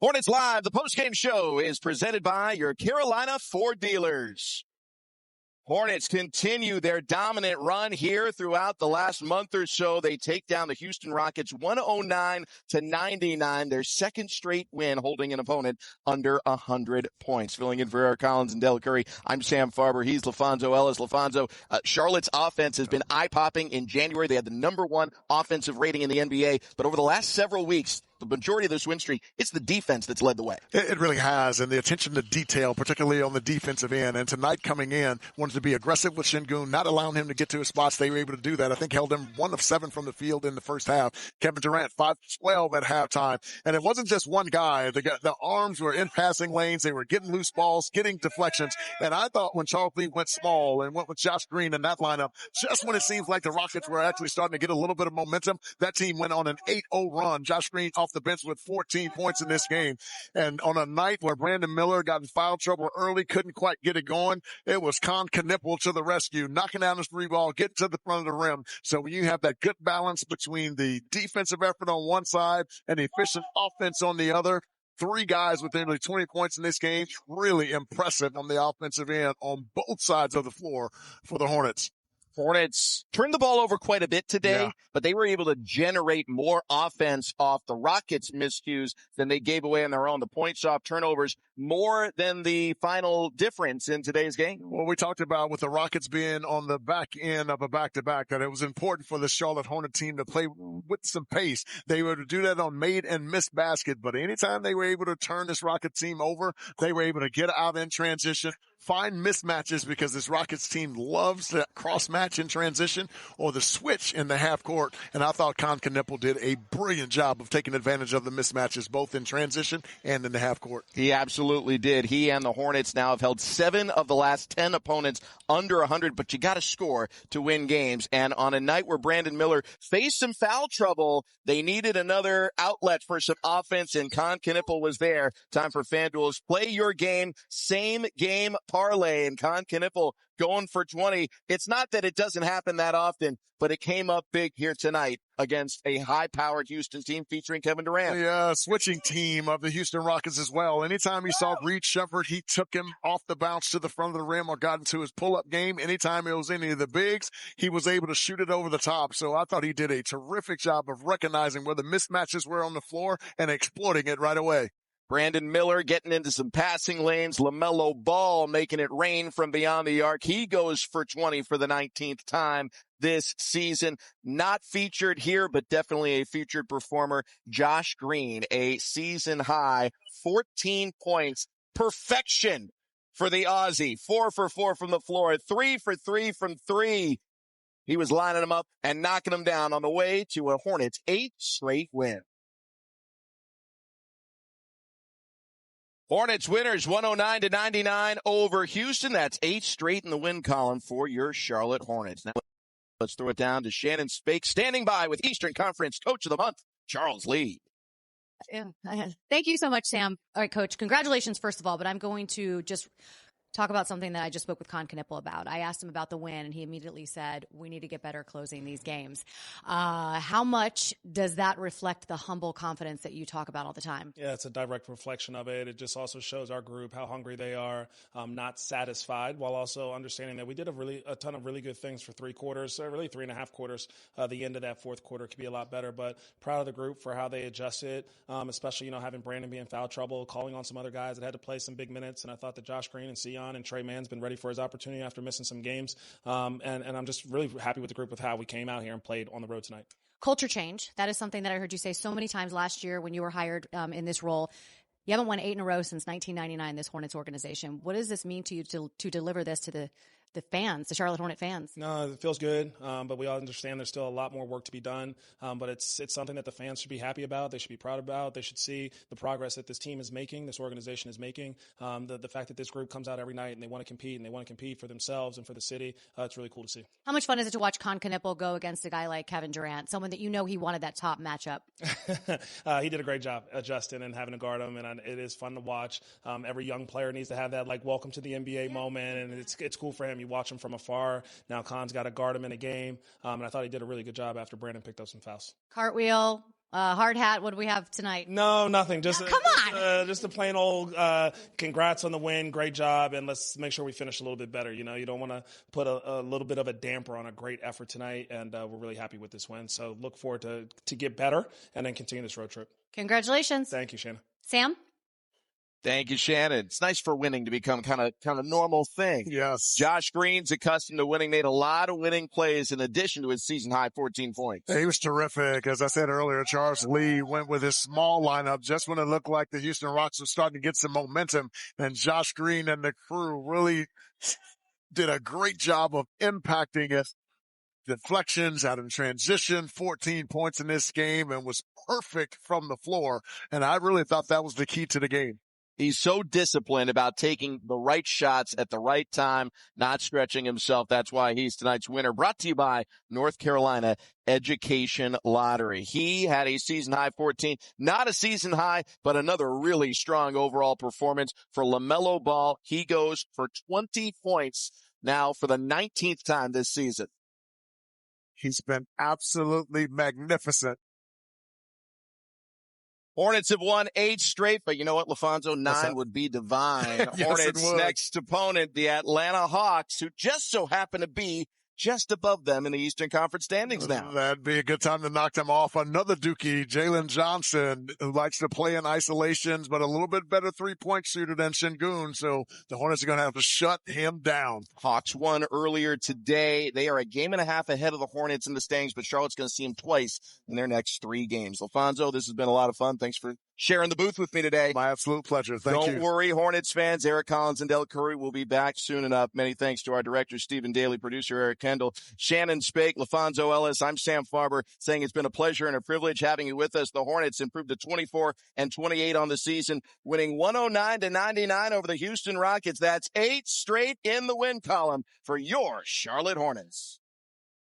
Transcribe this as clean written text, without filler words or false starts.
Hornets Live, the postgame show, is presented by your Carolina Ford dealers. Hornets continue their dominant run here throughout the last month or so. They take down the Houston Rockets 109-99, their second straight win, holding an opponent under 100 points. Filling in for Eric Collins and Della Curry, I'm Sam Farber. He's LaFonso Ellis. LaFonso, Charlotte's offense has been eye-popping. In January, they had the number one offensive rating in the NBA, but over the last several weeks, the majority of this win streak, it's the defense that's led the way. It really has, and the attention to detail, particularly on the defensive end. And tonight coming in, wanted to be aggressive with Sengun, not allowing him to get to his spots. They were able to do that. I think held him 1 of 7 from the field in the first half. Kevin Durant, 5-12 at halftime. And it wasn't just one guy. The arms were in passing lanes. They were getting loose balls, getting deflections. And I thought when Charles Lee went small and went with Josh Green in that lineup, just when it seems like the Rockets were actually starting to get a little bit of momentum, that team went on an 8-0 run. Josh Green off the bench with 14 points in this game. And on a night where Brandon Miller got in foul trouble early, couldn't quite get it going, it was Kon Knueppel to the rescue, knocking down his 3-ball, getting to the front of the rim. So when you have that good balance between the defensive effort on one side and the efficient offense on the other, 3 guys with nearly 20 points in this game, really impressive on the offensive end on both sides of the floor for the Hornets. Hornets turned the ball over quite a bit today, but they were able to generate more offense off the Rockets' miscues than they gave away on their own. The points off turnovers more than the final difference in today's game. Well, we talked about with the Rockets being on the back end of a back-to-back that it was important for the Charlotte Hornet team to play with some pace. They were to do that on made and missed basket, but anytime they were able to turn this Rocket team over, they were able to get out in transition, find mismatches because this Rockets team loves that cross-match in transition or the switch in the half court. And I thought Kon Knueppel did a brilliant job of taking advantage of the mismatches both in transition and in the half court. He absolutely did. He and the Hornets now have held 7 of the last 10 opponents under 100, but you got to score to win games. And on a night where Brandon Miller faced some foul trouble, they needed another outlet for some offense, and Kon Knueppel was there. Time for FanDuel's Play Your Game, Same Game Parlay, and Kon Knueppel going for 20. It's not that it doesn't happen that often, but it came up big here tonight against a high-powered Houston team featuring Kevin Durant. The switching team of the Houston Rockets as well. Anytime he saw Reed Shepherd, he took him off the bounce to the front of the rim or got into his pull-up game. Anytime it was any of the bigs, he was able to shoot it over the top. So I thought he did a terrific job of recognizing where the mismatches were on the floor and exploiting it right away. Brandon Miller getting into some passing lanes. LaMelo Ball making it rain from beyond the arc. He goes for 20 for the 19th time this season. Not featured here, but definitely a featured performer. Josh Green, a season high, 14 points. Perfection for the Aussie. 4 for 4 from the floor. 3 for 3 from 3. He was lining them up and knocking them down on the way to a Hornets 8th straight win. Hornets winners 109-99 over Houston. That's 8 straight in the win column for your Charlotte Hornets. Now let's throw it down to Shannon Spake, standing by with Eastern Conference Coach of the Month, Charles Lee. Thank you so much, Sam. All right, Coach, congratulations, first of all, but I'm going to just talk about something that I just spoke with Kon Knueppel about. I asked him about the win, and he immediately said, we need to get better closing these games. How much does that reflect the humble confidence that you talk about all the time? Yeah, it's a direct reflection of it. It just also shows our group how hungry they are, not satisfied, while also understanding that we did a ton of really good things for 3 quarters, really 3.5 quarters. The end of that 4th quarter could be a lot better, but proud of the group for how they adjusted, especially, having Brandon be in foul trouble, calling on some other guys that had to play some big minutes. And I thought that Josh Green and Sion and Trey Mann's been ready for his opportunity after missing some games. And I'm just really happy with the group with how we came out here and played on the road tonight. Culture change. That is something that I heard you say so many times last year when you were hired in this role. You haven't won 8 in a row since 1999, this Hornets organization. What does this mean to you to deliver this to the fans, the Charlotte Hornet fans? No, it feels good, but we all understand there's still a lot more work to be done. But it's something that the fans should be happy about. They should be proud about. They should see the progress that this team is making, this organization is making. The fact that this group comes out every night and they want to compete, and they want to compete for themselves and for the city, it's really cool to see. How much fun is it to watch Kon Knueppel go against a guy like Kevin Durant, someone that he wanted that top matchup? He did a great job adjusting and having to guard him, and it is fun to watch. Every young player needs to have that, welcome to the NBA moment, and it's cool for him. You watch him from afar. Now Kon's got to guard him in a game, and I thought he did a really good job after Brandon picked up some fouls. Cartwheel Hard hat, what do we have tonight? No, nothing. Come on. Just a plain old congrats on the win. Great job. And let's make sure we finish a little bit better. You know, you don't want to put a little bit of a damper on a great effort tonight. And we're really happy with this win. So look forward to get better and then continue this road trip. Congratulations. Thank you, Shannon. Sam? Thank you, Shannon. It's nice for winning to become kind of normal thing. Yes. Josh Green's accustomed to winning, made a lot of winning plays in addition to his season-high 14 points. He was terrific. As I said earlier, Charles Lee went with his small lineup just when it looked like the Houston Rockets were starting to get some momentum. And Josh Green and the crew really did a great job of impacting it. Deflections out in transition, 14 points in this game, and was perfect from the floor. And I really thought that was the key to the game. He's so disciplined about taking the right shots at the right time, not stretching himself. That's why he's tonight's winner. Brought to you by North Carolina Education Lottery. He had a season-high 14, not a season high, but another really strong overall performance for LaMelo Ball. He goes for 20 points now for the 19th time this season. He's been absolutely magnificent. Hornets have won 8 straight, but you know what, LaFonso? 9 would be divine. Yes, Hornets' next opponent, the Atlanta Hawks, who just so happen to be just above them in the Eastern Conference standings now. That'd be a good time to knock them off. Another Dookie, Jalen Johnson, who likes to play in isolations, but a little bit better three-point shooter than Sengun. So the Hornets are going to have to shut him down. Hawks won earlier today. They are a game and a half ahead of the Hornets in the standings, but Charlotte's going to see them twice in their next 3 games. LaFonso, this has been a lot of fun. Thanks for sharing the booth with me today. My absolute pleasure. Thank you. Don't worry, Hornets fans. Eric Collins and Del Curry will be back soon enough. Many thanks to our director, Stephen Daly, producer Eric Kendall, Shannon Spake, LaFonso Ellis. I'm Sam Farber saying it's been a pleasure and a privilege having you with us. The Hornets improved to 24-28 on the season, winning 109-99 over the Houston Rockets. That's 8 straight in the win column for your Charlotte Hornets.